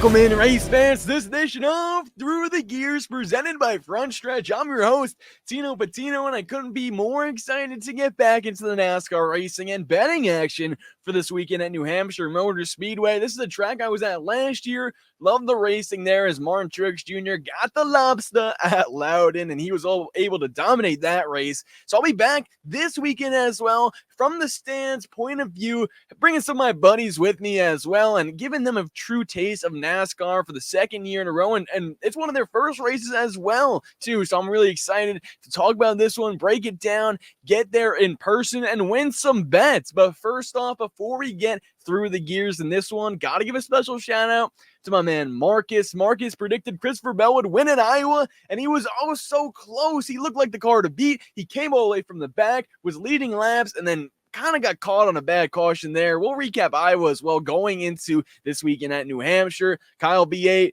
Welcome in, race fans, to this edition of Through the Gears, presented by Front Stretch. I'm your host, Tino, and I couldn't be more excited to get back into the NASCAR racing and betting action for this weekend at New Hampshire Motor Speedway. This is a track I was at last year. Loved the racing there as Martin Truex Jr. got the lobster at Loudon, and he was able to dominate that race. So I'll be back this weekend as well from the stands point of view, bringing some of my buddies with me as well and giving them a true taste of NASCAR for the second year in a row. And it's one of their first races as well, too. So I'm really excited to talk about this one, break it down, get there in person, and win some bets. But first off, before we get through the gears in this one, got to give a special shout out to my man Marcus. Marcus predicted Christopher Bell would win at Iowa, and he was oh so close. He looked like the car to beat. He came all the way from the back, was leading laps, and then kind of got caught on a bad caution there. We'll recap Iowa as well going into this weekend at New Hampshire. Kyle B8,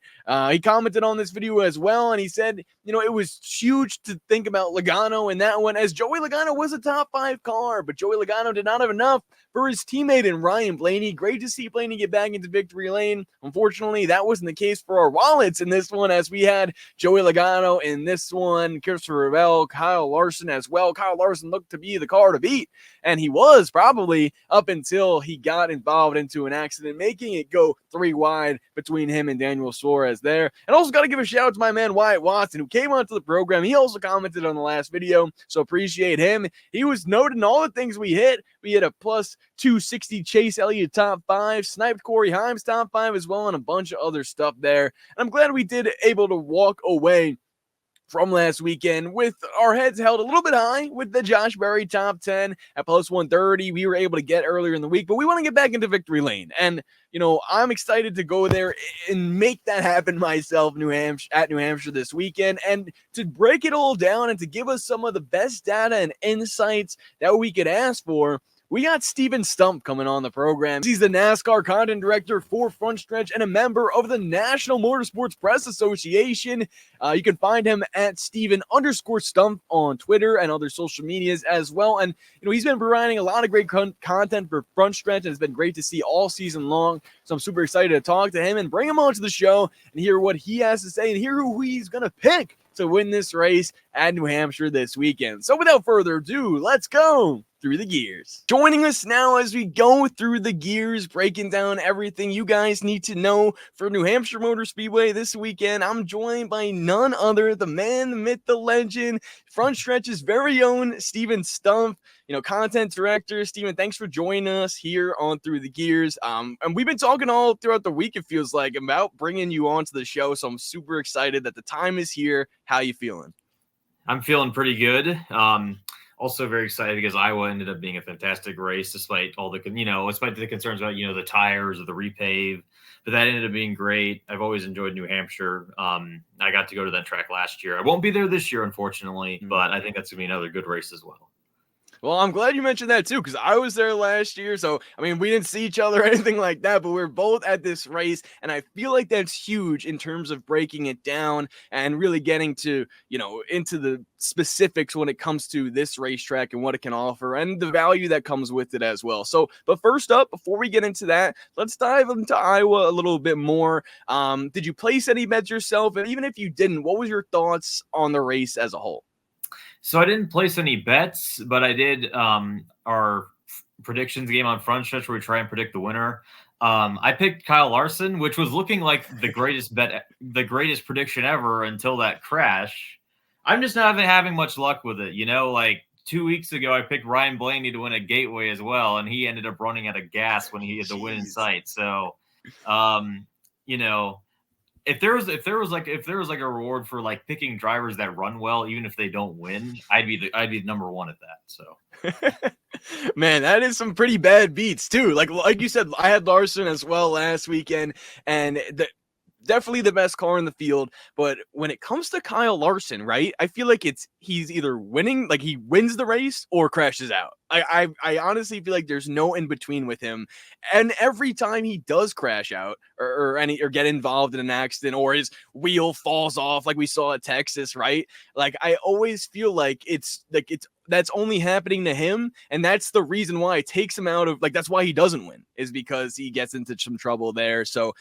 he commented on this video as well, and he said, you know, it was huge to think about Logano in that one, as Joey Logano was a top 5 car, but Joey Logano did not have enough for his teammate in Ryan Blaney. Great to see Blaney get back into victory lane. Unfortunately, that wasn't the case for our wallets in this one, as we had Joey Logano in this one, Christopher Bell, Kyle Larson as well. Kyle Larson looked to be the car to beat, and he was probably up until he got involved into an accident, making it go 3 wide between him and Daniel Suarez there. And also got to give a shout out to my man Wyatt Watson, who came onto the program. He also commented on the last video, so appreciate him. He was noting all the things we hit. We hit a plus 260 Chase Elliott top 5, sniped Corey Himes top 5 as well, and a bunch of other stuff there. And I'm glad we did able to walk away from last weekend with our heads held a little bit high with the Josh Berry top 10 at plus 130. We were able to get earlier in the week, but we want to get back into victory lane. And, you know, I'm excited to go there and make that happen myself at New Hampshire this weekend, and to break it all down and to give us some of the best data and insights that we could ask for. We got Steven Stumpf coming on the program. He's the NASCAR content director for Front Stretch and a member of the National Motorsports Press Association. You can find him at Steven_Stumpf on Twitter and other social medias as well. And, you know, he's been providing a lot of great content for Front Stretch, and it's been great to see all season long. So I'm super excited to talk to him and bring him onto the show and hear what he has to say and hear who he's going to pick to win this race at New Hampshire this weekend. So without further ado, let's go through the gears. Joining us now as we go through the gears, breaking down everything you guys need to know for New Hampshire Motor Speedway this weekend, I'm joined by none other, the man, the myth, the legend, Front Stretch's very own Steven Stumpf, you know, content director. Steven, thanks for joining us here on Through the Gears. And we've been talking all throughout the week, it feels like, about bringing you onto the show, so I'm super excited that the time is here. How you feeling? I'm feeling pretty good. Also very excited because Iowa ended up being a fantastic race, despite all the, despite the concerns about, the tires or the repave, but that ended up being great. I've always enjoyed New Hampshire. I got to go to that track last year. I won't be there this year, unfortunately, but I think that's gonna be another good race as well. Well, I'm glad you mentioned that too, because I was there last year. So, I mean, we didn't see each other or anything like that, but we were both at this race. And I feel like that's huge in terms of breaking it down and really getting to, into the specifics when it comes to this racetrack and what it can offer and the value that comes with it as well. So, but first up, before we get into that, let's dive into Iowa a little bit more. Did you place any bets yourself? And even if you didn't, what was your thoughts on the race as a whole? So I didn't place any bets, but I did our predictions game on Front Stretch where we try and predict the winner. I picked Kyle Larson, which was looking like the greatest greatest prediction ever until that crash. I'm just not having much luck with it. Like 2 weeks ago, I picked Ryan Blaney to win a Gateway as well, and he ended up running out of gas when he had the win in sight. So, If there was like a reward for like picking drivers that run well, even if they don't win, I'd be number one at that. So, man, that is some pretty bad beats too. Like you said, I had Larson as well last weekend, and definitely the best car in the field. But when it comes to Kyle Larson, right, I feel like he's either winning, like he wins the race, or crashes out. I honestly feel like there's no in between with him. And every time he does crash out or get involved in an accident, or his wheel falls off, like we saw at Texas, right? Like I always feel like it's that's only happening to him. And that's the reason why it takes him out of, like, that's why he doesn't win, is because he gets into some trouble there. So,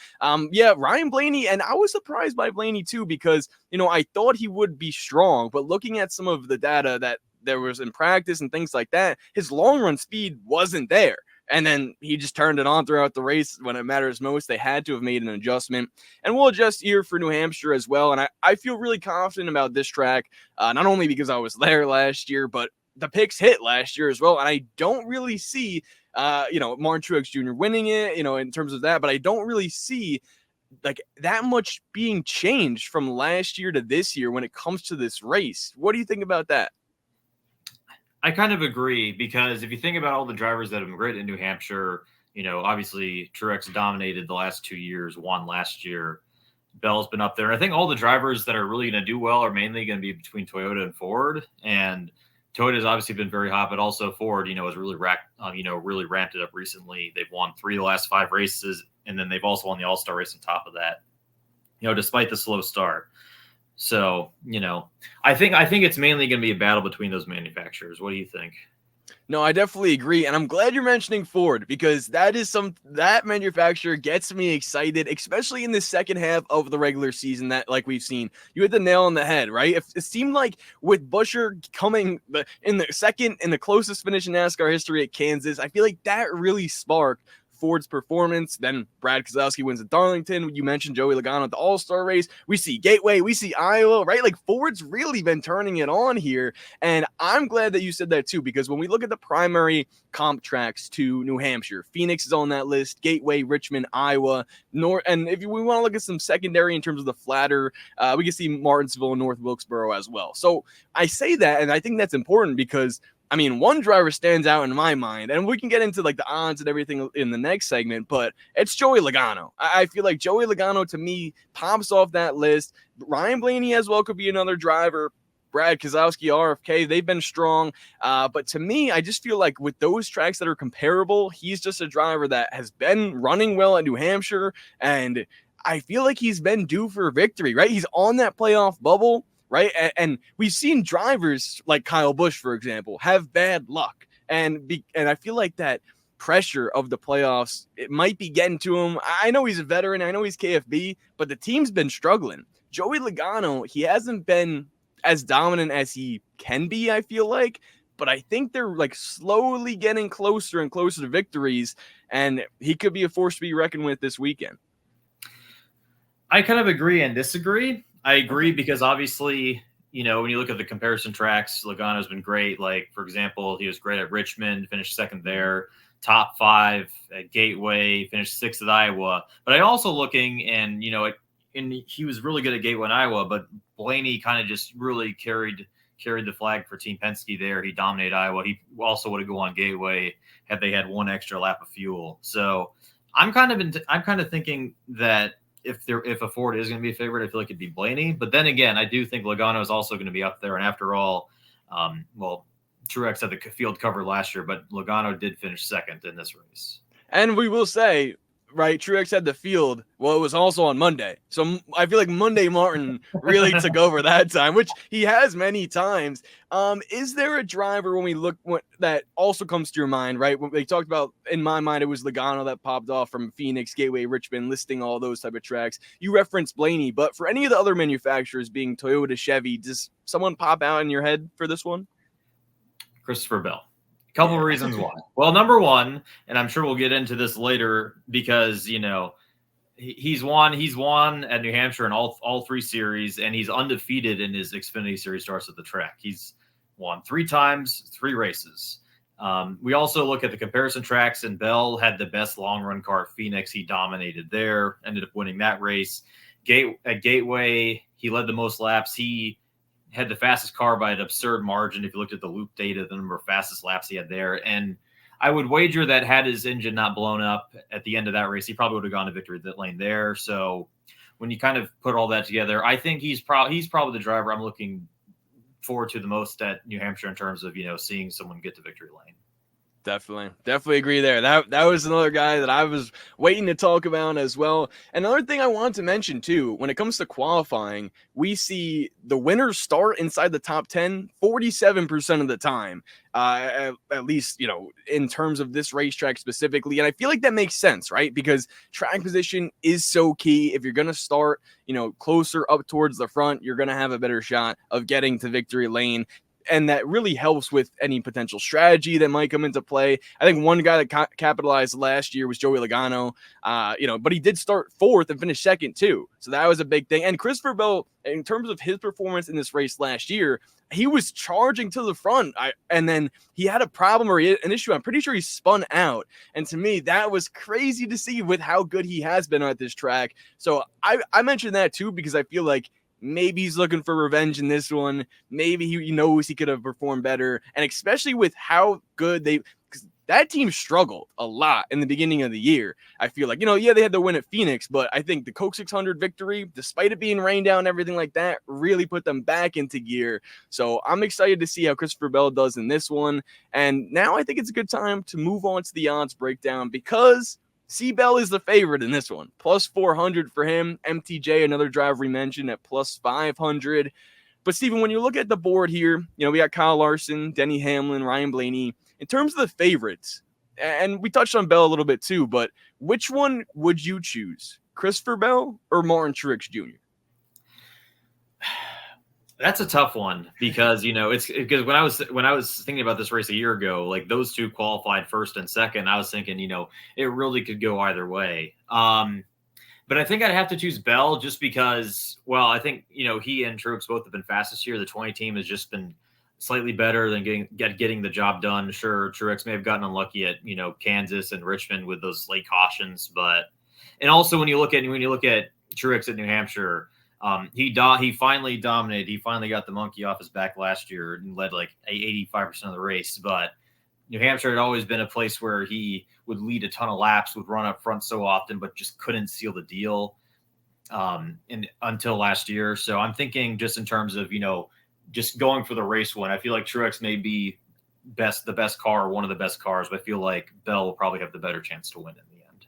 yeah, Ryan Blaney, and I was surprised by Blaney too, because, I thought he would be strong, but looking at some of the data that there was in practice and things like that, his long run speed wasn't there. And then he just turned it on throughout the race when it matters most. They had to have made an adjustment. And we'll adjust here for New Hampshire as well. And I feel really confident about this track, not only because I was there last year, but the picks hit last year as well. And I don't really see, Martin Truex Jr. winning it, in terms of that. But I don't really see like that much being changed from last year to this year when it comes to this race. What do you think about that? I kind of agree, because if you think about all the drivers that have been great in New Hampshire, obviously Truex dominated the last 2 years, won last year. Bell's been up there. And I think all the drivers that are really going to do well are mainly going to be between Toyota and Ford. And Toyota has obviously been very hot, but also Ford, has really really ramped it up recently. They've won 3 of the last 5 races, and then they've also won the All-Star race on top of that, despite the slow start. So, I think it's mainly going to be a battle between those manufacturers. What do you think? No, I definitely agree. And I'm glad you're mentioning Ford, because that manufacturer gets me excited, especially in the second half of the regular season that, like we've seen. You hit the nail on the head, right? It seemed like with Buescher coming in the second and the closest finish in NASCAR history at Kansas, I feel like that really sparked Ford's performance. Then Brad Keselowski wins at Darlington. You mentioned Joey Logano at the All-Star race. We see Gateway. We see Iowa, right? Like Ford's really been turning it on here. And I'm glad that you said that too, because when we look at the primary comp tracks to New Hampshire, Phoenix is on that list, Gateway, Richmond, Iowa, and if we want to look at some secondary in terms of the flatter, we can see Martinsville and North Wilkesboro as well. So I say that, and I think that's important because one driver stands out in my mind, and we can get into like the odds and everything in the next segment, but it's Joey Logano. I feel like Joey Logano to me pops off that list. Ryan Blaney as well could be another driver. Brad Keselowski, RFK, they've been strong. But to me, I just feel like with those tracks that are comparable, he's just a driver that has been running well at New Hampshire, and I feel like he's been due for a victory, right? He's on that playoff bubble. Right. And we've seen drivers like Kyle Busch, for example, have bad luck. And I feel like that pressure of the playoffs, it might be getting to him. I know he's a veteran. I know he's KFB, but the team's been struggling. Joey Logano, he hasn't been as dominant as he can be, I feel like. But I think they're like slowly getting closer and closer to victories. And he could be a force to be reckoned with this weekend. I kind of agree and disagree. I agree because obviously, when you look at the comparison tracks, Logano's been great. Like, for example, he was great at Richmond, finished second there, top 5 at Gateway, finished 6th at Iowa. But I also looking and, and he was really good at Gateway in Iowa, but Blaney kind of just really carried the flag for Team Penske there. He dominated Iowa. He also would have gone on Gateway had they had one extra lap of fuel. So I'm kind of thinking that if a Ford is going to be a favorite, I feel like it'd be Blaney. But then again, I do think Logano is also going to be up there. And after all, Truex had the field covered last year, but Logano did finish second in this race. And we will say, right, Truex had the field. Well, it was also on Monday. So I feel like Monday Martin really took over that time, which he has many times. Is there a driver when we look that also comes to your mind, right? When they talked about, in my mind, it was Logano that popped off from Phoenix, Gateway, Richmond, listing all those type of tracks. You referenced Blaney, but for any of the other manufacturers being Toyota, Chevy, does someone pop out in your head for this one? Christopher Bell. Couple of reasons why. Well, number one, and I'm sure we'll get into this later because, he's won at New Hampshire in all 3 series, and he's undefeated in his Xfinity Series starts at the track. He's won 3 times, 3 races. We also look at the comparison tracks, and Bell had the best long run car at Phoenix. He dominated there, ended up winning that race. At Gateway, he led the most laps. He had the fastest car by an absurd margin. If you looked at the loop data, the number of fastest laps he had there. And I would wager that had his engine not blown up at the end of that race, he probably would have gone to victory lane there. So when you kind of put all that together, I think he's probably the driver I'm looking forward to the most at New Hampshire in terms of, seeing someone get to victory lane. Definitely agree there. That was another guy that I was waiting to talk about as well. Another thing I wanted to mention too, when it comes to qualifying, we see the winners start inside the top 10 47% of the time. At least, in terms of this racetrack specifically. And I feel like that makes sense, right? Because track position is so key. If you're going to start, closer up towards the front, you're going to have a better shot of getting to victory lane. And that really helps with any potential strategy that might come into play. I think one guy that capitalized last year was Joey Logano, but he did start fourth and finish second too. So that was a big thing. And Christopher Bell, in terms of his performance in this race last year, he was charging to the front. And then he had a problem or an issue. I'm pretty sure he spun out. And to me, that was crazy to see with how good he has been at this track. So I mentioned that too, because I feel like maybe he's looking for revenge in this one. Maybe he knows he could have performed better. And especially with how good because that team struggled a lot in the beginning of the year. I feel like, they had the win at Phoenix, but I think the Coke 600 victory, despite it being rained down and everything like that, really put them back into gear. So I'm excited to see how Christopher Bell does in this one. And now I think it's a good time to move on to the odds breakdown, because C-Bell is the favorite in this one. Plus 400 for him. MTJ, another driver we mentioned, at plus 500. But, Steven, when you look at the board here, we got Kyle Larson, Denny Hamlin, Ryan Blaney. In terms of the favorites, and we touched on Bell a little bit too, but which one would you choose? Christopher Bell or Martin Truex Jr.? That's a tough one, because it's because when I was thinking about this race a year ago, like those two qualified first and second, I was thinking it really could go either way. But I think I'd have to choose Bell, just because, well, I think he and Truex both have been fast this year. The 20 team has just been slightly better than getting the job done. Sure, Truex may have gotten unlucky at Kansas and Richmond with those late cautions, and also when you look at Truex at New Hampshire. He finally dominated. He finally got the monkey off his back last year and led like 85% of the race. But New Hampshire had always been a place where he would lead a ton of laps, would run up front so often, but just couldn't seal the deal until last year. So I'm thinking, just in terms of, just going for the race win, I feel like Truex may be the best car, one of the best cars, but I feel like Bell will probably have the better chance to win in the end.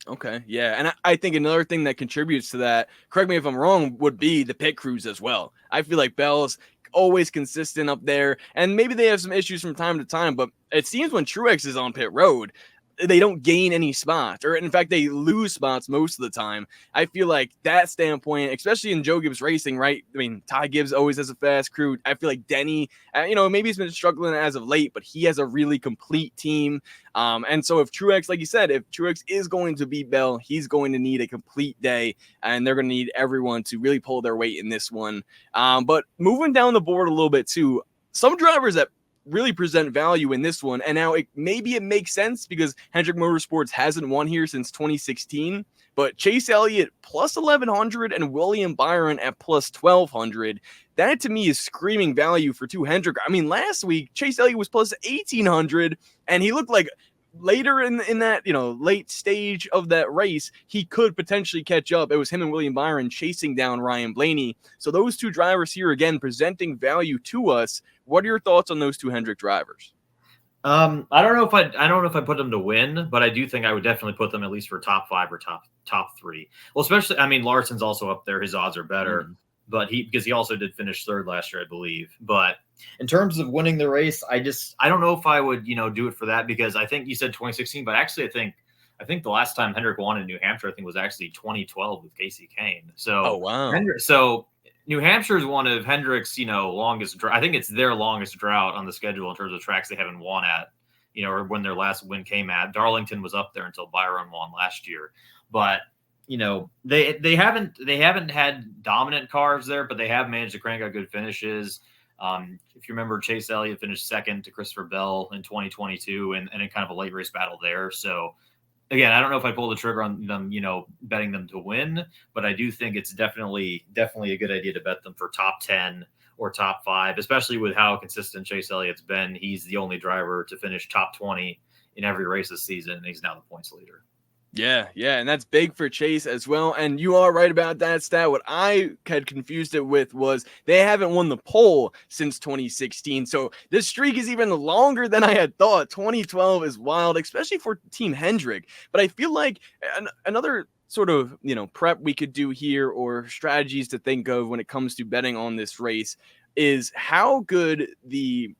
Okay, yeah, and I think another thing that contributes to that, correct me if I'm wrong, would be the pit crews as well. I feel like Bell's always consistent up there, and maybe they have some issues from time to time, but it seems when Truex is on pit road, they don't gain any spots, or in fact, they lose spots most of the time. I feel like that standpoint, especially in Joe Gibbs Racing, right? I mean, Ty Gibbs always has a fast crew. I feel like Denny, maybe he's been struggling as of late, but he has a really complete team. And so if Truex, like you said, if Truex is going to beat Bell, he's going to need a complete day, and they're going to need everyone to really pull their weight in this one. But moving down the board a little bit too, some drivers that really present value in this one. And now maybe it makes sense because Hendrick Motorsports hasn't won here since 2016, but Chase Elliott plus 1,100 and William Byron at plus 1,200. That to me is screaming value for two Hendrick. I mean, last week, Chase Elliott was plus 1,800 and he looked like later in that, late stage of that race, he could potentially catch up. It was him and William Byron chasing down Ryan Blaney. So those two drivers here, again, presenting value to us. What are your thoughts on those two Hendrick drivers? I don't know if I put them to win, but I do think I would definitely put them at least for top 5 or top 3. Well, especially, I mean, Larson's also up there. His odds are better, but because he also did finish third last year, I believe. But in terms of winning the race, I don't know if I would, do it for that, because I think you said 2016, but actually I think the last time Hendrick won in New Hampshire, I think was actually 2012 with Casey Kane. So, oh wow. So New Hampshire is one of Hendrick's, longest. I think it's their longest drought on the schedule in terms of tracks they haven't won at, or when their last win came at. Darlington was up there until Byron won last year, but they haven't had dominant cars there, but they have managed to crank out good finishes. If you remember, Chase Elliott finished second to Christopher Bell in 2022, and in kind of a late race battle there. So again, I don't know if I pull the trigger on them, betting them to win, but I do think it's definitely a good idea to bet them for top 10 or top 5, especially with how consistent Chase Elliott's been. He's the only driver to finish top 20 in every race this season, and he's now the points leader. Yeah, and that's big for Chase as well. And you are right about that stat. What I had confused it with was they haven't won the pole since 2016. So this streak is even longer than I had thought. 2012 is wild, especially for Team Hendrick. But I feel like another sort of, prep we could do here or strategies to think of when it comes to betting on this race is how good the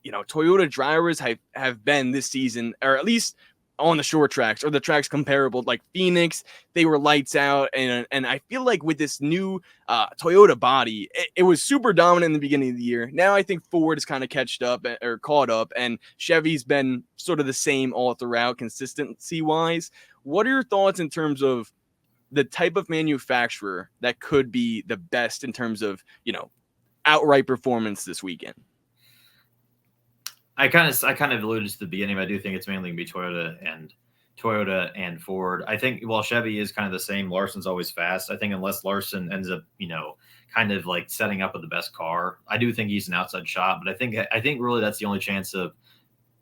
Toyota drivers have been this season, or at least on the short tracks or the tracks comparable, like Phoenix. They were lights out, and I feel like with this new Toyota body, it was super dominant in the beginning of the year. Now I think Ford is kind of caught up, and Chevy's been sort of the same all throughout, consistency wise. What are your thoughts in terms of the type of manufacturer that could be the best in terms of outright performance this weekend? I kind of alluded to the beginning, but I do think it's mainly going to be Toyota and Ford. I think while Chevy is kind of the same, Larson's always fast. I think unless Larson ends up, kind of like setting up with the best car, I do think he's an outside shot. But I think really that's the only chance of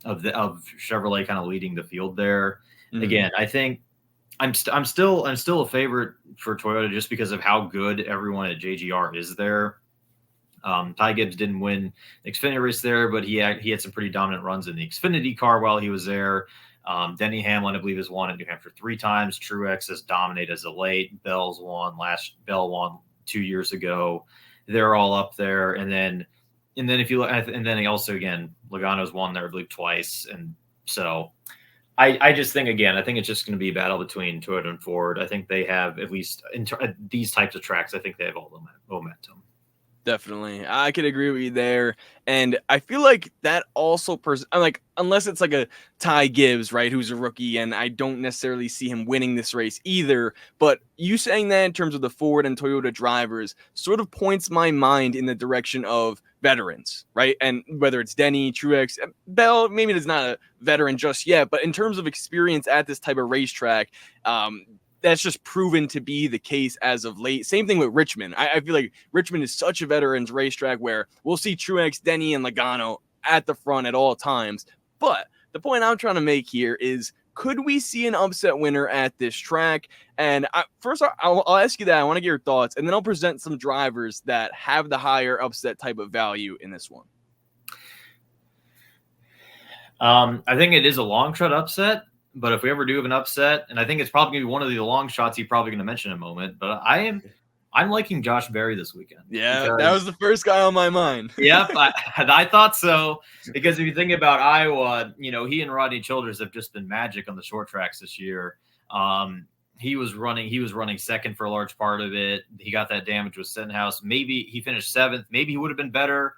Chevrolet kind of leading the field there. Mm-hmm. Again, I think I'm still a favorite for Toyota just because of how good everyone at JGR is there. Ty Gibbs didn't win the Xfinity race there, but he had some pretty dominant runs in the Xfinity car while he was there. Denny Hamlin, I believe, has won at New Hampshire 3 times. Truex has dominated as of late. Bell won 2 years ago. They're all up there. And then if you look, and then he also, again, Logano's won there, I believe, twice. And so I just think, again, I think it's just going to be a battle between Toyota and Ford. I think they have, at least these types of tracks, I think they have all the momentum. Definitely. I could agree with you there. And I feel like that also, unless it's like a Ty Gibbs, right, who's a rookie, and I don't necessarily see him winning this race either. But you saying that in terms of the Ford and Toyota drivers sort of points my mind in the direction of veterans, right? And whether it's Denny, Truex, Bell, maybe it's not a veteran just yet, but in terms of experience at this type of racetrack, that's just proven to be the case as of late. Same thing with Richmond. I feel like Richmond is such a veterans racetrack where we'll see Truex, Denny, and Logano at the front at all times. But the point I'm trying to make here is, could we see an upset winner at this track? And first, I'll ask you that. I want to get your thoughts, and then I'll present some drivers that have the higher upset type of value in this one. I think it is a long shot upset. But if we ever do have an upset, and I think it's probably going to be one of the long shots you're probably going to mention in a moment, but I'm liking Josh Berry this weekend. Yeah, that was the first guy on my mind. Yep, I thought so, because if you think about Iowa, he and Rodney Childers have just been magic on the short tracks this year. He was running second for a large part of it. He got that damage with Stenhouse. Maybe he finished 7th. Maybe he would have been better.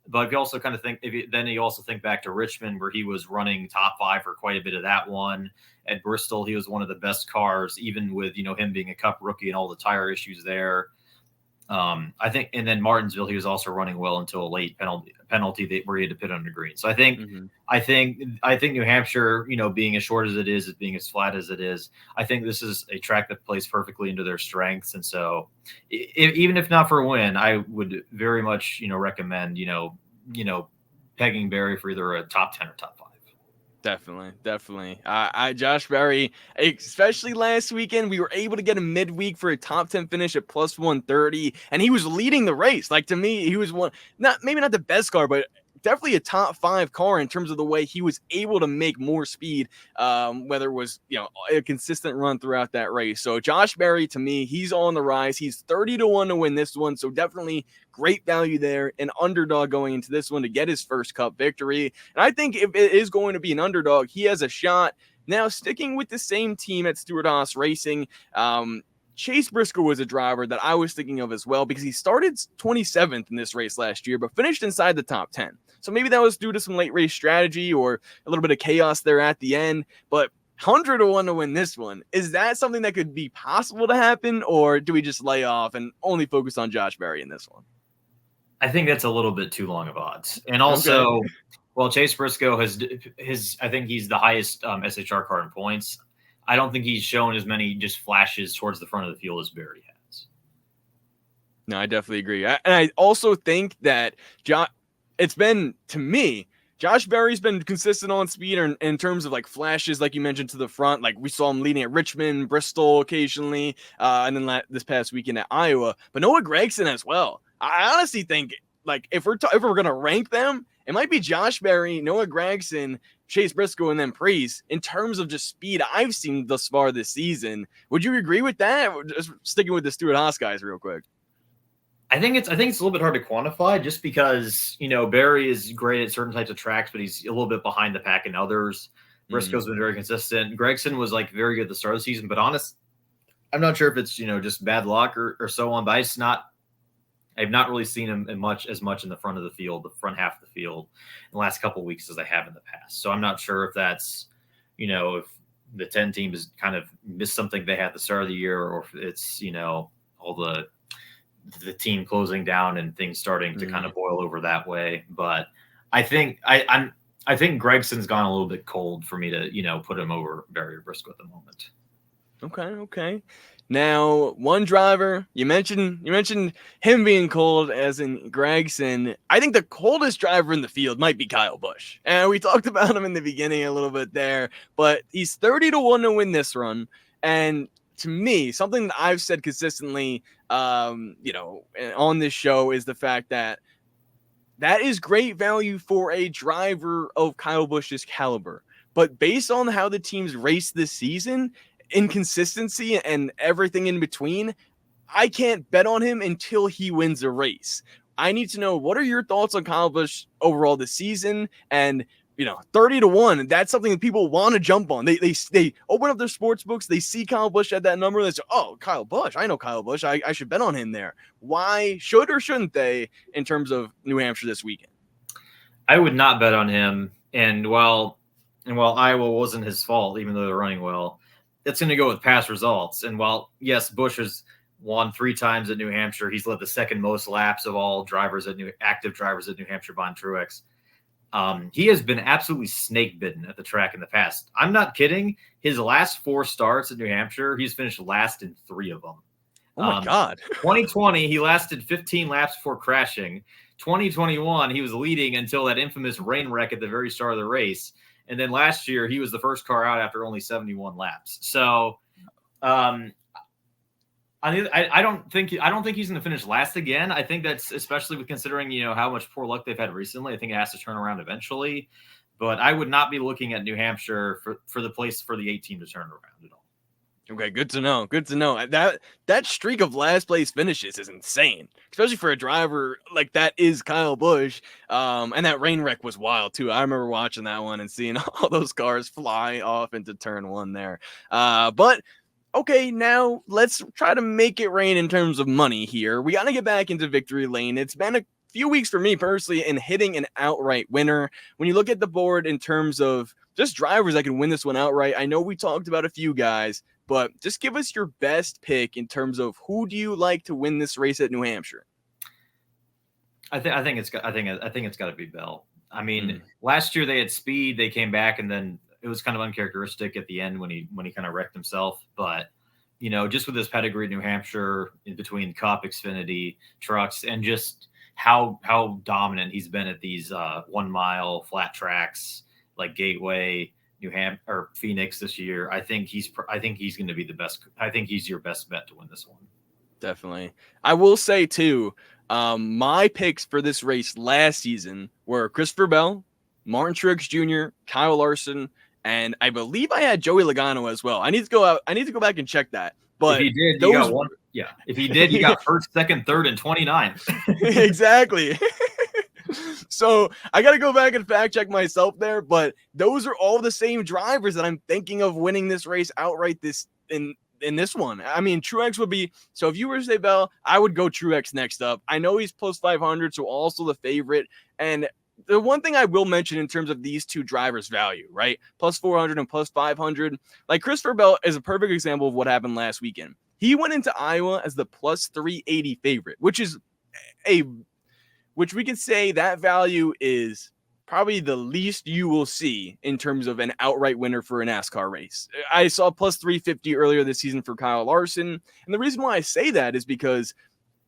But if you also kind of think, then you also think back to Richmond, where he was running top 5 for quite a bit of that one. At Bristol, he was one of the best cars, even with him being a Cup rookie and all the tire issues there. I think, and then Martinsville, he was also running well until a late penalty where he had to pit under green. So I think, I think New Hampshire, being as short as it is, being as flat as it is, I think this is a track that plays perfectly into their strengths. And so, even if not for a win, I would very much, recommend, pegging Berry for either a top 10 or top 5. Definitely. Josh Berry, especially last weekend, we were able to get him midweek for a top 10 finish at plus 130, and he was leading the race. Like, to me, he was maybe not the best car, but definitely a top 5 car in terms of the way he was able to make more speed, whether it was, a consistent run throughout that race. So Josh Berry, to me, he's on the rise. He's 30-1 to win this one. So definitely great value there. An underdog going into this one to get his first Cup victory. And I think if it is going to be an underdog, he has a shot. Now, sticking with the same team at Stewart-Haas Racing, Chase Briscoe was a driver that I was thinking of as well, because he started 27th in this race last year, but finished inside the top 10. So maybe that was due to some late race strategy or a little bit of chaos there at the end. But 100-1 to win this one. Is that something that could be possible to happen, or do we just lay off and only focus on Josh Berry in this one? I think that's a little bit too long of odds. And also, well, Chase Briscoe I think he's the highest SHR car in points. I don't think he's shown as many just flashes towards the front of the field as Berry has. No, I definitely agree. And I also think that it's been, to me, Josh Berry's been consistent on speed in terms of like flashes, like you mentioned, to the front. Like we saw him leading at Richmond, Bristol occasionally, and then this past weekend at Iowa. But Noah Gragson as well. I honestly think like if we're gonna rank them, it might be Josh Berry, Noah Gragson, Chase Briscoe, and then Priest in terms of just speed I've seen thus far this season. Would you agree with that? Just sticking with the Stewart Haas guys real quick. I think it's a little bit hard to quantify just because, Berry is great at certain types of tracks, but he's a little bit behind the pack in others. Briscoe's been very consistent. Gregson was like very good at the start of the season, but I'm not sure if it's, just bad luck or so on, but I've not really seen him as much in the front of the field, the front half of the field in the last couple of weeks as I have in the past. So I'm not sure if that's, if the 10 team has kind of missed something they had at the start of the year, or if it's, all the team closing down and things starting to kind of boil over that way. But I think I think Gregson's gone a little bit cold for me to, put him over Berry or Briscoe at the moment. Okay. Now, one driver, you mentioned him being cold, as in Gragson. I think the coldest driver in the field might be Kyle Busch. And we talked about him in the beginning a little bit there, but he's 30-1 to win this run. And to me, something that I've said consistently, on this show is the fact that is great value for a driver of Kyle Busch's caliber. But based on how the teams race this season, inconsistency and everything in between, I can't bet on him until he wins a race. I need to know, what are your thoughts on Kyle Busch overall this season? And 30-1, that's something that people want to jump on. They open up their sports books, they see Kyle Busch at that number, they say, oh, Kyle Busch, I know Kyle Busch, I should bet on him there. Why should or shouldn't they in terms of New Hampshire this weekend? I would not bet on him. And while Iowa wasn't his fault, even though they're running well, it's going to go with past results. And while, yes, Busch has won 3 times at New Hampshire, he's led the second most laps of all active drivers at New Hampshire, Martin Truex. He has been absolutely snake bitten at the track in the past. I'm not kidding. His last 4 starts at New Hampshire, he's finished last in 3 of them. Oh my God. 2020, he lasted 15 laps before crashing. 2021, he was leading until that infamous rain wreck at the very start of the race. And then last year, he was the first car out after only 71 laps. So, I don't think he's going to finish last again. I think that's, especially with considering how much poor luck they've had recently, I think it has to turn around eventually. But I would not be looking at New Hampshire for the place for the 8 team to turn around at all. Okay, good to know. That streak of last place finishes is insane, especially for a driver like that is Kyle Busch. And that rain wreck was wild too. I remember watching that one and seeing all those cars fly off into turn 1 there. But okay, now let's try to make it rain in terms of money here. We got to get back into victory lane. It's been a few weeks for me personally in hitting an outright winner. When you look at the board in terms of just drivers that can win this one outright, I know we talked about a few guys, but just give us your best pick in terms of who do you like to win this race at New Hampshire? I think it's got to be Bell. I mean, last year they had speed, they came back, and then it was kind of uncharacteristic at the end when he kind of wrecked himself. But just with his pedigree, New Hampshire, in between Cup, Xfinity, trucks, and just how dominant he's been at these 1 mile flat tracks like Gateway, New Hampshire, or Phoenix this year. I think he's going to be the best. I think he's your best bet to win this one. Definitely. I will say too, my picks for this race last season were Christopher Bell, Martin Truex Jr., Kyle Larson, and I believe I had Joey Logano as well. I need to go back and check that. But if he did, you got one. Yeah. If he did, you got first, second, third, and 29th. Exactly. So I got to go back and fact check myself there, but those are all the same drivers that I'm thinking of winning this race outright in this one. I mean, Truex would be, so if you were to say Bell, I would go Truex next up. I know he's plus 500, so also the favorite. And the one thing I will mention in terms of these two drivers' value, right? Plus 400 and plus 500. Like Christopher Bell is a perfect example of what happened last weekend. He went into Iowa as the plus 380 favorite, which we can say that value is probably the least you will see in terms of an outright winner for a NASCAR race. I saw plus 350 earlier this season for Kyle Larson. And the reason why I say that is because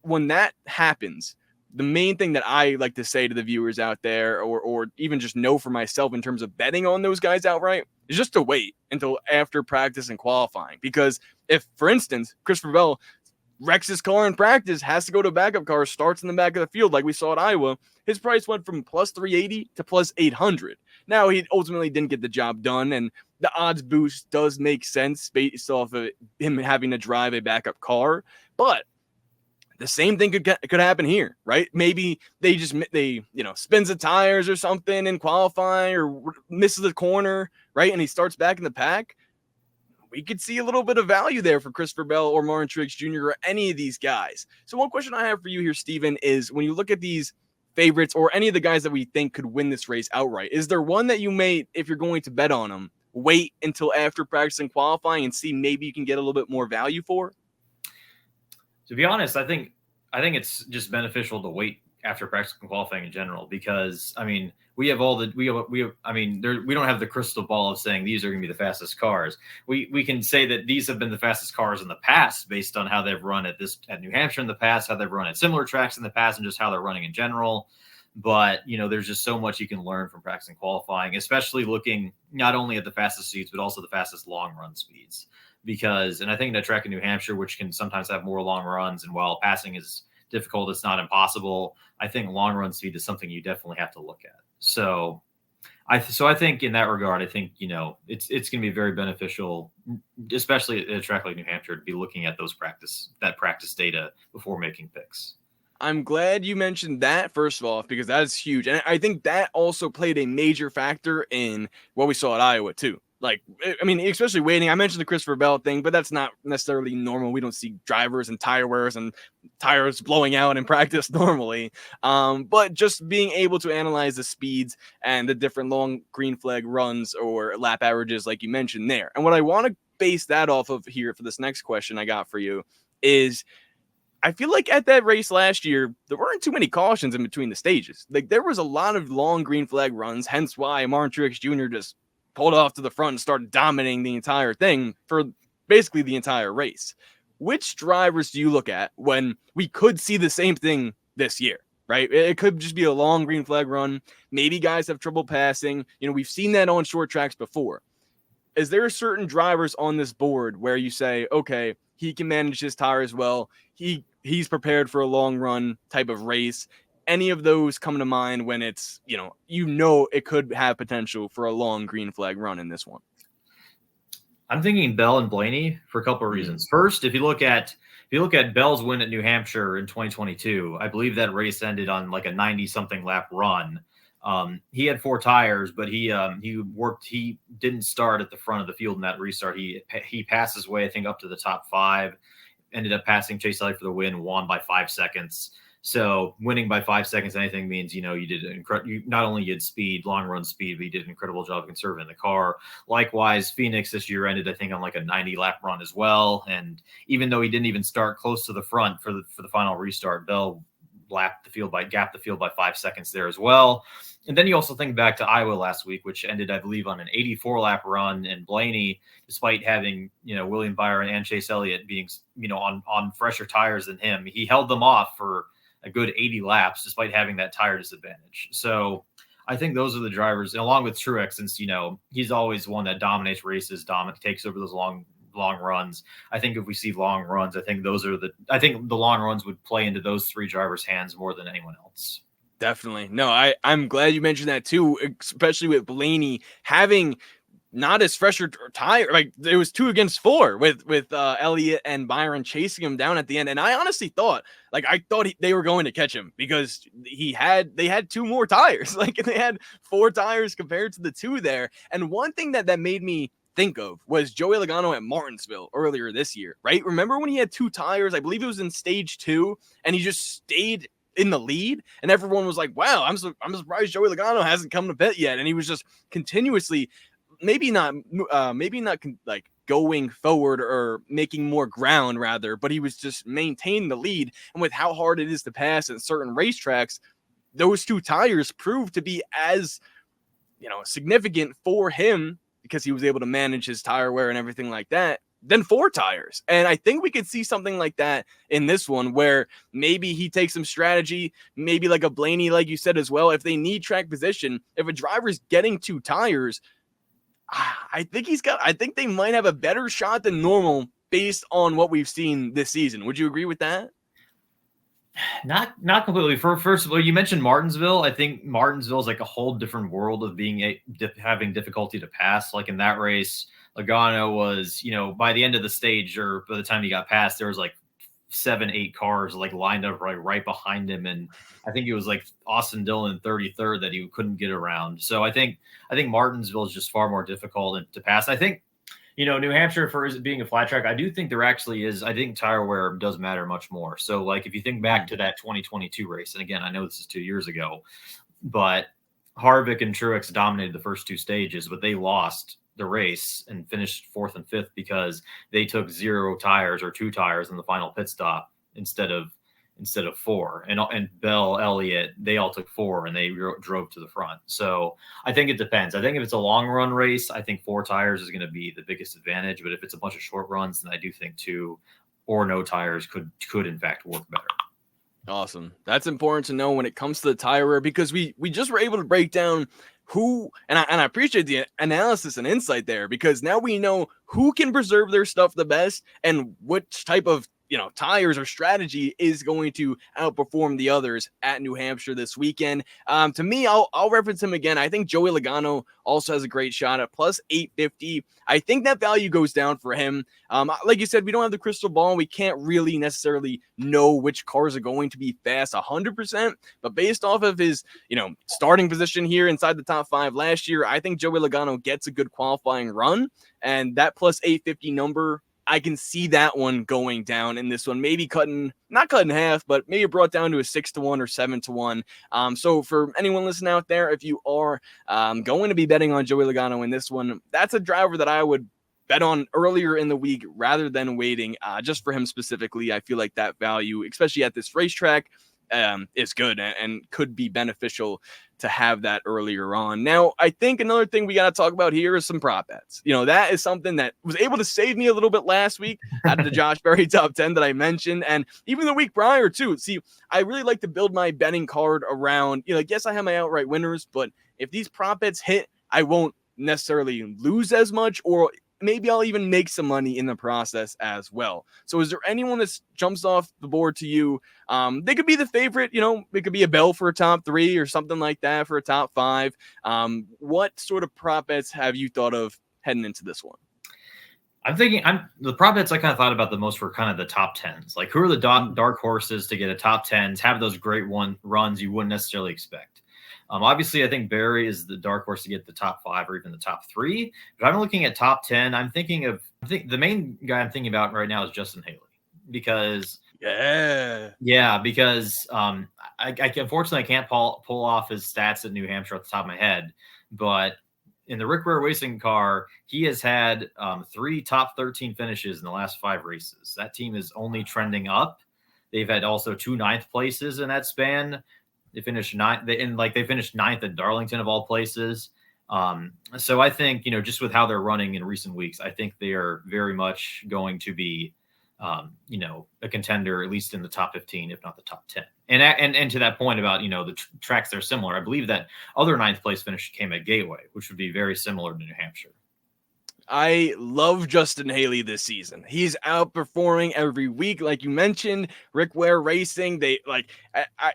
when that happens, the main thing that I like to say to the viewers out there, or even just know for myself in terms of betting on those guys outright, is just to wait until after practice and qualifying. Because if, for instance, Christopher Bell wrecks his car in practice, has to go to a backup car, starts in the back of the field like we saw at Iowa, his price went from plus 380 to plus 800. Now, he ultimately didn't get the job done, and the odds boost does make sense based off of him having to drive a backup car, but the same thing could happen here, right? Maybe they spins the tires or something in qualifying, or misses the corner, right? And he starts back in the pack. We could see a little bit of value there for Christopher Bell or Martin Truex Jr. or any of these guys. So one question I have for you here, Steven, is when you look at these favorites or any of the guys that we think could win this race outright, is there one that you may, if you're going to bet on them, wait until after practice and qualifying and see maybe you can get a little bit more value for? To be honest, I think it's just beneficial to wait after practice and qualifying in general, because I mean, we don't have the crystal ball of saying these are going to be the fastest cars. We can say that these have been the fastest cars in the past based on how they've run at New Hampshire in the past, how they've run at similar tracks in the past, and just how they're running in general. But, there's just so much you can learn from practice and qualifying, especially looking not only at the fastest speeds, but also the fastest long run speeds. And I think that track in New Hampshire, which can sometimes have more long runs, and while passing is difficult, it's not impossible, I think long run speed is something you definitely have to look at. So I think in that regard, I think, it's going to be very beneficial, especially at a track like New Hampshire, to be looking at that practice data before making picks. I'm glad you mentioned that, first of all, because that is huge. And I think that also played a major factor in what we saw at Iowa, too. Like, I mean, especially waiting. I mentioned the Christopher Bell thing, but that's not necessarily normal. We don't see drivers and tire wears and tires blowing out in practice normally. But just being able to analyze the speeds and the different long green flag runs or lap averages, like you mentioned there. And what I want to base that off of here for this next question I got for you is, I feel like at that race last year, there weren't too many cautions in between the stages. Like, there was a lot of long green flag runs, hence why Martin Truex Jr. just pulled off to the front and started dominating the entire thing for basically the entire race. Which drivers do you look at when we could see the same thing this year, right? It could just be a long green flag run. Maybe guys have trouble passing. We've seen that on short tracks before. Is there certain drivers on this board where you say, okay, he can manage his tires well, he's prepared for a long run type of race? Any of those come to mind when it's, it could have potential for a long green flag run in this one? I'm thinking Bell and Blaney for a couple of reasons. First, if you look at Bell's win at New Hampshire in 2022, I believe that race ended on like a 90-something lap run. He had 4 tires, but he didn't start at the front of the field in that restart. He passed his way, I think, up to the top 5, ended up passing Chase Elliott for the win, won by 5 seconds. So winning by 5 seconds, anything means, you did not only had speed, long run speed, but you did an incredible job of conserving the car. Likewise, Phoenix this year ended, I think, on like a 90 lap run as well. And even though he didn't even start close to the front for the final restart, Bell gapped the field by 5 seconds there as well. And then you also think back to Iowa last week, which ended, I believe, on an 84 lap run. And Blaney, despite having, William Byron and Chase Elliott being, on fresher tires than him, he held them off for a good 80 laps, despite having that tire disadvantage. So I think those are the drivers, and along with Truex, since, he's always one that dominates races, takes over those long runs. I think if we see long runs, I think the long runs would play into those 3 drivers' hands more than anyone else. Definitely. No, I'm glad you mentioned that too, especially with Blaney having not as fresher tire. Like, it was 2 against 4 with Elliott and Byron chasing him down at the end. And I honestly thought they were going to catch him because they had 2 more tires. Like, they had 4 tires compared to the 2 there. And one thing that made me think of was Joey Logano at Martinsville earlier this year, right? Remember when he had 2 tires? I believe it was in stage 2, and he just stayed in the lead, and everyone was like, wow, I'm surprised Joey Logano hasn't come to pit yet. And he was just continuously maybe not like going forward or making more ground rather, but he was just maintaining the lead. And with how hard it is to pass at certain racetracks, those 2 tires proved to be as, significant for him because he was able to manage his tire wear and everything like that. than 4 tires. And I think we could see something like that in this one, where maybe he takes some strategy, maybe like a Blaney, like you said as well. If they need track position, if a driver's getting 2 tires, I think they might have a better shot than normal based on what we've seen this season. Would you agree with that? Not completely. First of all, you mentioned Martinsville. I think Martinsville is like a whole different world of having difficulty to pass. Like in that race, Logano was, by the end of the stage, or by the time he got past, there was like 7-8 cars like lined up right behind him, and I think it was like Austin Dillon 33rd that he couldn't get around. So I think Martinsville is just far more difficult to pass. I think New Hampshire, for it being a flat track, I do think there actually is. I think tire wear does matter much more. So, like, if you think back to that 2022 race, and again, I know this is 2 years ago, but Harvick and Truex dominated the first 2 stages, but they lost the race and finished 4th and 5th because they took 0 tires or 2 tires in the final pit stop instead of 4. And Bell, Elliott, they all took 4 and they drove to the front. So I think it depends. I think if it's a long run race, I think 4 tires is going to be the biggest advantage. But if it's a bunch of short runs, then I do think 2 or no tires could in fact work better. Awesome. That's important to know when it comes to the tire wear, because we just were able to break down who, and I appreciate the analysis and insight there, because now we know who can preserve their stuff the best and which type of tires or strategy is going to outperform the others at New Hampshire this weekend. To me, I'll reference him again. I think Joey Logano also has a great shot at plus 850. I think that value goes down for him. Like you said, we don't have the crystal ball. We can't really necessarily know which cars are going to be fast 100%, but based off of his, starting position here inside the top 5 last year, I think Joey Logano gets a good qualifying run, and that plus 850 number, I can see that one going down in this one, maybe not cut in half, but maybe brought down to a 6-1 or 7-1. So for anyone listening out there, if you are going to be betting on Joey Logano in this one, that's a driver that I would bet on earlier in the week rather than waiting just for him specifically. I feel like that value, especially at this racetrack, is good and could be beneficial to have that earlier on. Now, I think another thing we got to talk about here is some prop bets. That is something that was able to save me a little bit last week out of the Josh Berry top 10 that I mentioned, and even the week prior too. See, I really like to build my betting card around, yes, I have my outright winners, but if these prop bets hit, I won't necessarily lose as much, or maybe I'll even make some money in the process as well. So is there anyone that jumps off the board to you? They could be the favorite, it could be a Bell for a top 3 or something like that for a top 5. What sort of prop bets have you thought of heading into this one? I'm thinking the prop bets I kind of thought about the most were kind of the top 10s. Like, who are the dark horses to get a top 10s, have those great runs you wouldn't necessarily expect. Obviously, I think Barry is the dark horse to get the top 5 or even the top 3. But I'm looking at top 10. I think the main guy I'm thinking about right now is Justin Haley, because because I unfortunately I can't pull off his stats at New Hampshire off the top of my head, but in the Rick Ware Racing car, he has had 3 top 13 finishes in the last 5 races. That team is only trending up. They've had also 2 9th places in that span. They finished 9th, they finished 9th at Darlington of all places. So I think, just with how they're running in recent weeks, I think they are very much going to be, a contender, at least in the top 15, if not the top 10. And to that point about, the tracks that are similar, I believe that other 9th place finish came at Gateway, which would be very similar to New Hampshire. I love Justin Haley this season. He's outperforming every week. Like you mentioned, Rick Ware Racing,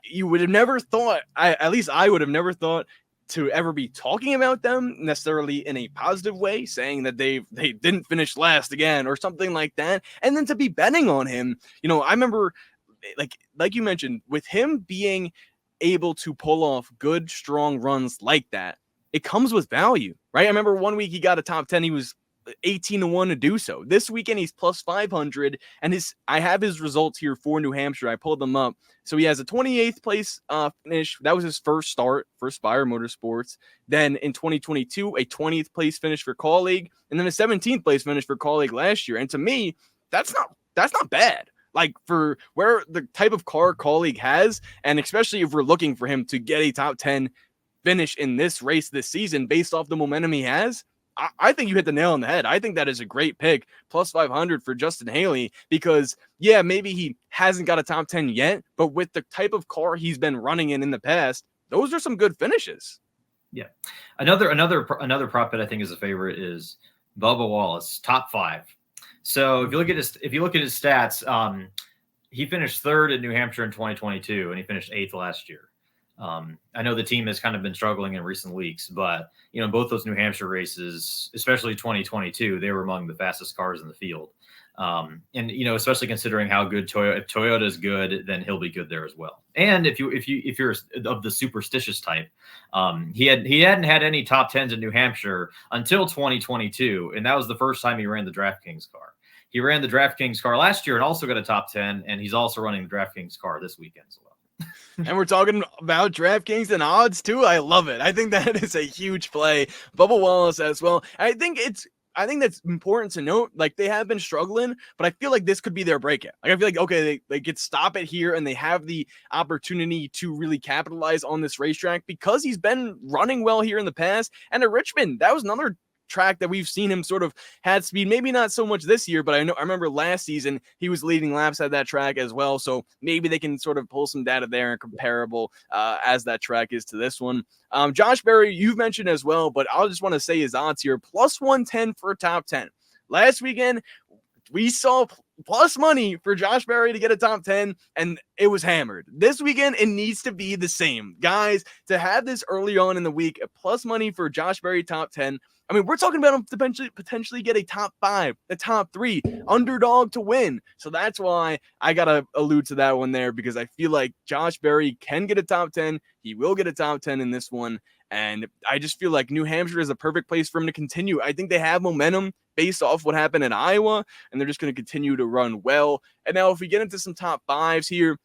you would have never thought, at least I would have never thought to ever be talking about them necessarily in a positive way, saying that they didn't finish last again or something like that. And then to be betting on him, I remember like you mentioned, with him being able to pull off good, strong runs like that, it comes with value, right? I remember one week he got a top 10. He was 18-1 to do so. This weekend he's plus 500, and I have his results here for New Hampshire. I pulled them up. So he has a 28th place finish. That was his first start for Spire Motorsports. Then in 2022, a 20th place finish for Colleague, and then a 17th place finish for Colleague last year. And to me, that's not bad. Like, for where the type of car Colleague has, and especially if we're looking for him to get a top 10 finish in this race this season based off the momentum he has, I think you hit the nail on the head. I think that is a great pick, plus 500 for Justin Haley, because yeah, maybe he hasn't got a top 10 yet, but with the type of car he's been running in the past, those are some good finishes. Yeah. Another prop bet I think is a favorite is Bubba Wallace, top 5. So if you look at his stats, he finished 3rd in New Hampshire in 2022, and he finished 8th last year. I know the team has kind of been struggling in recent weeks, but both those New Hampshire races, especially 2022, they were among the fastest cars in the field. And especially considering how good if Toyota is good, then he'll be good there as well. And if you're of the superstitious type, he hadn't had any top 10s in New Hampshire until 2022, and that was the first time he ran the DraftKings car. He ran the DraftKings car last year and also got a top 10, and he's also running the DraftKings car this weekend as well. And we're talking about DraftKings and odds too. I love it. I think that is a huge play. Bubba Wallace as well. I think that's important to note. Like, they have been struggling, but I feel like this could be their breakout. Like, I feel like, okay, they could stop it here and they have the opportunity to really capitalize on this racetrack because he's been running well here in the past. And at Richmond, that was another track that we've seen him sort of had speed, maybe not so much this year, but I remember last season he was leading laps at that track as well, so maybe they can sort of pull some data there and comparable as that track is to this one. Josh Berry, you've mentioned as well, but I'll just want to say his odds here, plus 110 for a top 10. Last weekend we saw plus money for Josh Berry to get a top 10, and it was hammered. This weekend, it needs to be the same. Guys, to have this early on in the week, plus money for Josh Berry top 10, I mean, we're talking about him potentially get a top 5, a top 3, underdog to win. So that's why I got to allude to that one there, because I feel like Josh Berry can get a top 10. He will get a top 10 in this one. And I just feel like New Hampshire is a perfect place for him to continue. I think they have momentum based off what happened in Iowa, and they're just going to continue to run well. And now if we get into some top 5s here,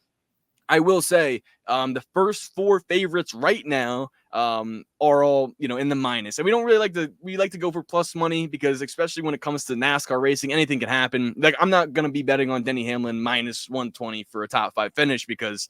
I will say the first 4 favorites right now are all, in the minus. And we don't really like to go for plus money, because especially when it comes to NASCAR racing, anything can happen. Like, I'm not going to be betting on Denny Hamlin minus 120 for a top 5 finish, because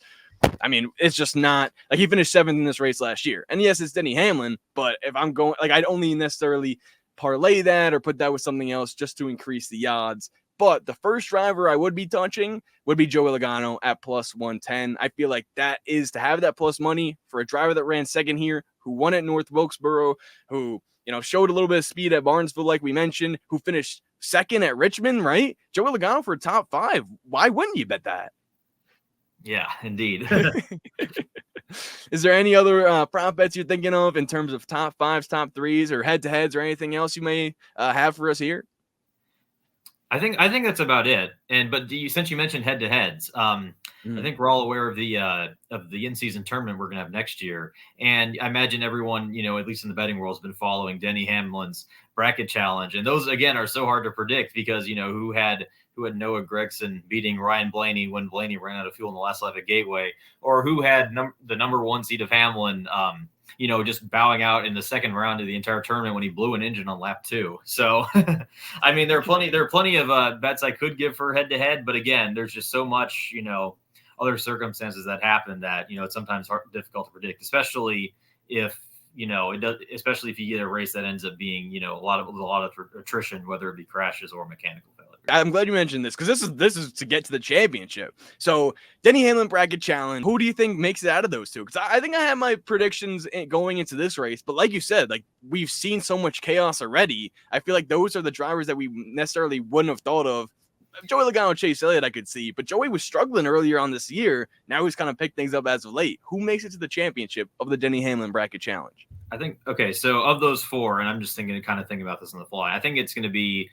I mean, it's just not like he finished 7th in this race last year. And yes, it's Denny Hamlin, but if I'm going, like, I'd only necessarily parlay that or put that with something else just to increase the odds. But the first driver I would be touching would be Joey Logano at plus 110. I feel like that is to have that plus money for a driver that ran second here, who won at North Wilkesboro, who, showed a little bit of speed at Barnesville, like we mentioned, who finished second at Richmond, right? Joey Logano for a top 5. Why wouldn't you bet that? Yeah, indeed. Is there any other prop bets you're thinking of in terms of top 5s, top 3s, or head-to-heads, or anything else you may have for us here? I think that's about it. But since you mentioned head-to-heads, I think we're all aware of the in-season tournament we're going to have next year, and I imagine everyone, at least in the betting world, has been following Denny Hamlin's bracket challenge, and those again are so hard to predict because who had Noah Gregson beating Ryan Blaney when Blaney ran out of fuel in the last lap at Gateway, or who had the number 1 seed of Hamlin, just bowing out in the second round of the entire tournament when he blew an engine on lap 2. So, I mean, there are plenty of bets I could give for head to head, but again, there's just so much, other circumstances that happen that, it's sometimes difficult to predict, especially if, especially if you get a race that ends up being, a lot of attrition, whether it be crashes or mechanical failure. I'm glad you mentioned this, because this is to get to the championship. So Denny Hamlin bracket challenge. Who do you think makes it out of those two? Because I think I have my predictions going into this race, but like you said, like, we've seen so much chaos already. I feel like those are the drivers that we necessarily wouldn't have thought of. Joey Logano and Chase Elliott I could see, but Joey was struggling earlier on this year. Now he's kind of picked things up as of late. Who makes it to the championship of the Denny Hamlin bracket challenge? I think, okay, so of those 4, and I'm just thinking about this on the fly, I think it's going to be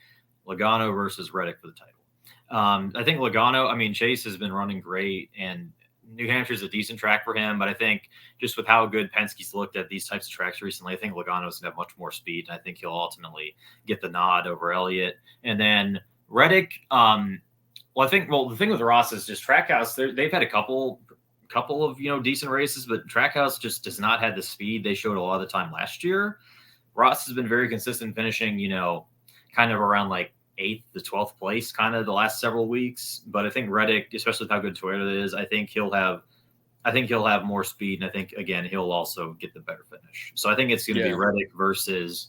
Logano versus Reddick for the title. I think Logano, Chase has been running great, and New Hampshire is a decent track for him, but I think just with how good Penske's looked at these types of tracks recently, I think Logano's going to have much more speed, and I think he'll ultimately get the nod over Elliott. And then Reddick, the thing with Ross is just Trackhouse. They've had a couple of decent races, but Trackhouse just does not have the speed they showed a lot of the time last year. Ross has been very consistent, finishing kind of around like 8th to 12th place kind of the last several weeks. But I think Reddick, especially with how good Toyota is, I think he'll have more speed, and I think again he'll also get the better finish. So I think it's going to be Reddick versus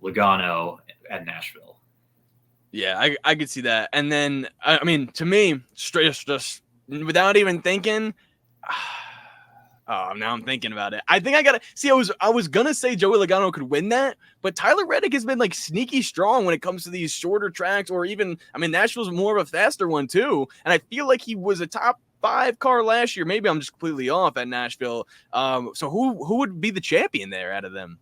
Logano at Nashville. Yeah, I could see that. And then, I mean, to me, straight just without even thinking, oh, now I'm thinking about it. I think I gotta see. I was gonna say Joey Logano could win that, but Tyler Reddick has been like sneaky strong when it comes to these shorter tracks, or even, I mean, Nashville's more of a faster one too. And I feel like he was a top 5 car last year. Maybe I'm just completely off at Nashville. So who would be the champion there out of them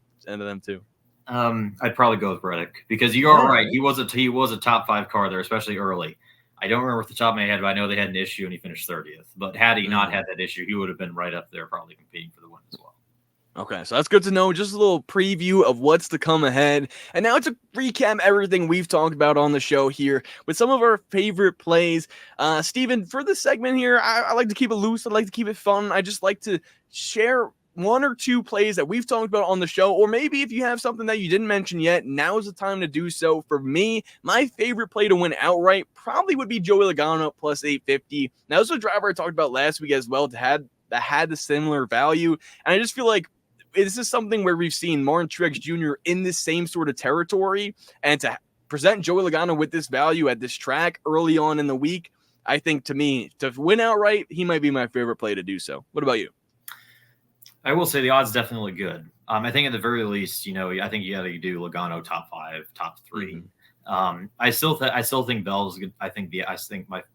two? I'd probably go with Reddick, because you are right. He was a top 5 car there, especially early. I don't remember off the top of my head, but I know they had an issue and he finished 30th. But had he not had that issue, he would have been right up there, probably competing for the win as well. Okay, so that's good to know. Just a little preview of what's to come ahead. And now to recap everything we've talked about on the show here with some of our favorite plays. Steven, for this segment here, I like to keep it loose. I like to keep it fun. I just like to share 1 or 2 plays that we've talked about on the show, or maybe if you have something that you didn't mention yet, now is the time to do so. For me, my favorite play to win outright probably would be Joey Logano plus 850. Now, this was a driver I talked about last week as well that had the similar value, and I just feel like this is something where we've seen Martin Truex Jr. in this same sort of territory, and to present Joey Logano with this value at this track early on in the week, I think, to me, to win outright, he might be my favorite play to do so. What about you? I will say the odds definitely good. I think at the very least, I think you got to do Logano top 5, top 3. Mm-hmm. I still think Bell's good. I think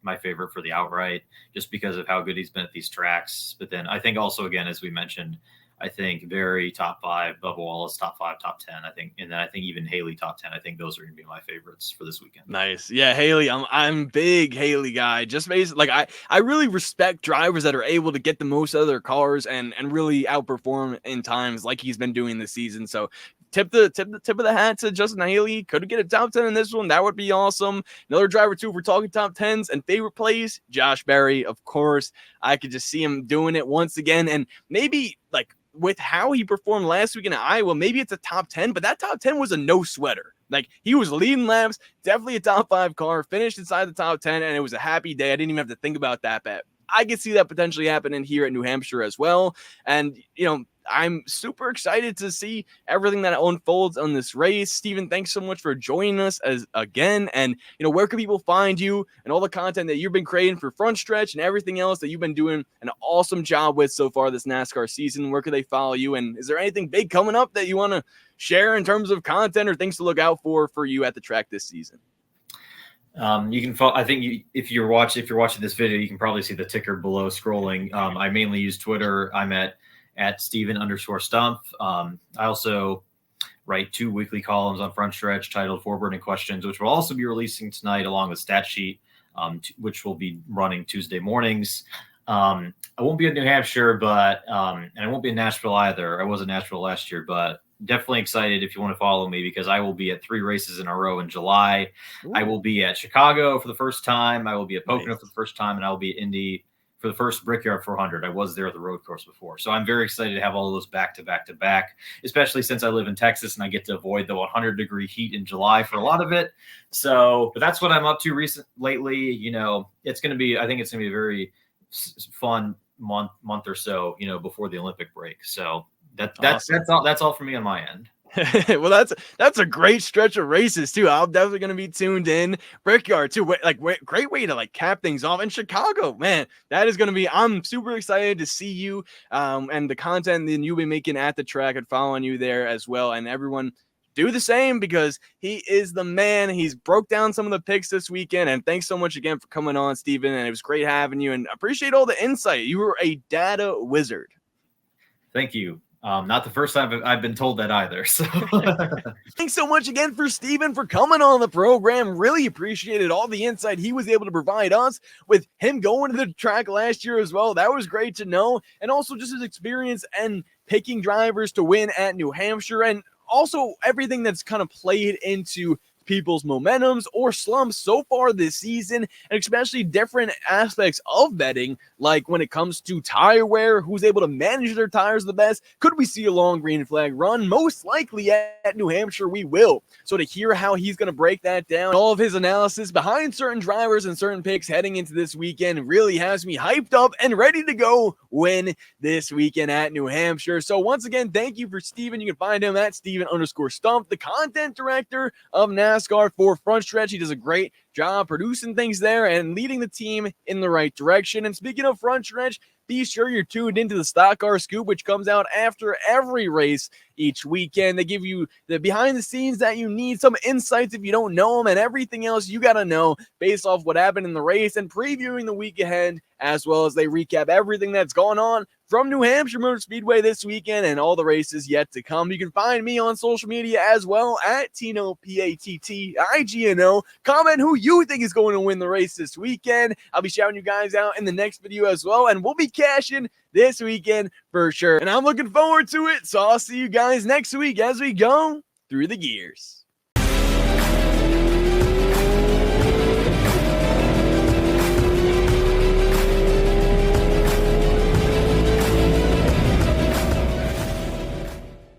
my favorite for the outright, just because of how good he's been at these tracks. But then I think also, again, as we mentioned, I think very top 5, Bubba Wallace top 5, top 10. I think, and then I think even Haley top 10. I think those are going to be my favorites for this weekend. Nice, yeah, Haley. I'm big Haley guy. Just basically, like I really respect drivers that are able to get the most out of their cars and really outperform in times like he's been doing this season. So tip of the hat to Justin Haley. Could get a top 10 in this one. That would be awesome. Another driver too. If we're talking top 10s and favorite plays, Josh Berry, of course. I could just see him doing it once again, and maybe like, with how he performed last week in Iowa, maybe it's a top 10, but that top 10 was a no sweater. Like, he was leading laps, definitely a top 5 car, finished inside the top 10, and it was a happy day. I didn't even have to think about that bet. I could see that potentially happening here at New Hampshire as well. And, I'm super excited to see everything that unfolds on this race. Steven, thanks so much for joining us again. And, where can people find you and all the content that you've been creating for Front Stretch and everything else that you've been doing an awesome job with so far this NASCAR season? Where can they follow you? And is there anything big coming up that you want to share in terms of content or things to look out for you at the track this season? You can follow, I think if you're watching this video, you can probably see the ticker below scrolling. I mainly use Twitter. I'm at Steven_Stumpf. I also write 2 weekly columns on Front Stretch titled 4 Burning Questions, which will also be releasing tonight along with Stat Sheet, which will be running Tuesday mornings. I won't be in New Hampshire, but and I won't be in Nashville either. I was in Nashville last year, but definitely excited if you want to follow me, because I will be at 3 races in a row in July. Ooh. I will be at Chicago for the first time. I will be at Pocono for the first time, and I will be at Indy for the first Brickyard 400. I was there at the road course before. So I'm very excited to have all of those back to back to back, especially since I live in Texas and I get to avoid the 100-degree heat in July for a lot of it. So, but that's what I'm up to lately. It's going to be, I think it's going to be a very fun month or so, before the Olympic break. So that's all for me on my end. Well, that's a great stretch of races too. I'm definitely going to be tuned in. Brickyard too. Great way to cap things off. In Chicago, man, that is going to be. I'm super excited to see you and the content that you'll be making at the track and following you there as well. And everyone, do the same, because he is the man. He's broke down some of the picks this weekend. And thanks so much again for coming on, Steven. And it was great having you. And appreciate all the insight. You were a data wizard. Thank you. Not the first time I've been told that either. So thanks so much again for Steven for coming on the program. Really appreciated all the insight he was able to provide us with him going to the track last year as well. That was great to know. And also just his experience and picking drivers to win at New Hampshire, and also everything that's kind of played into people's momentums or slumps so far this season, and especially different aspects of betting, like when it comes to tire wear, who's able to manage their tires the best. Could we see a long green flag run? Most likely at New Hampshire, we will. So to hear how he's going to break that down, all of his analysis behind certain drivers and certain picks heading into this weekend really has me hyped up and ready to go win this weekend at New Hampshire. So once again, thank you for Steven. You can find him at Steven_Stumpf, the content director of NASCAR for Front Stretch. He does a great job producing things there and leading the team in the right direction. And speaking of Front Stretch, be sure you're tuned into the Stock Car Scoop, which comes out after every race each weekend. They give you the behind the scenes that you need, some insights if you don't know them, and everything else you got to know based off what happened in the race and previewing the week ahead, as well as they recap everything that's going on from New Hampshire Motor Speedway this weekend and all the races yet to come. You can find me on social media as well at Tino, Pattigno. Comment who you think is going to win the race this weekend. I'll be shouting you guys out in the next video as well, and we'll be cashing this weekend for sure. And I'm looking forward to it, so I'll see you guys next week as we go through the gears.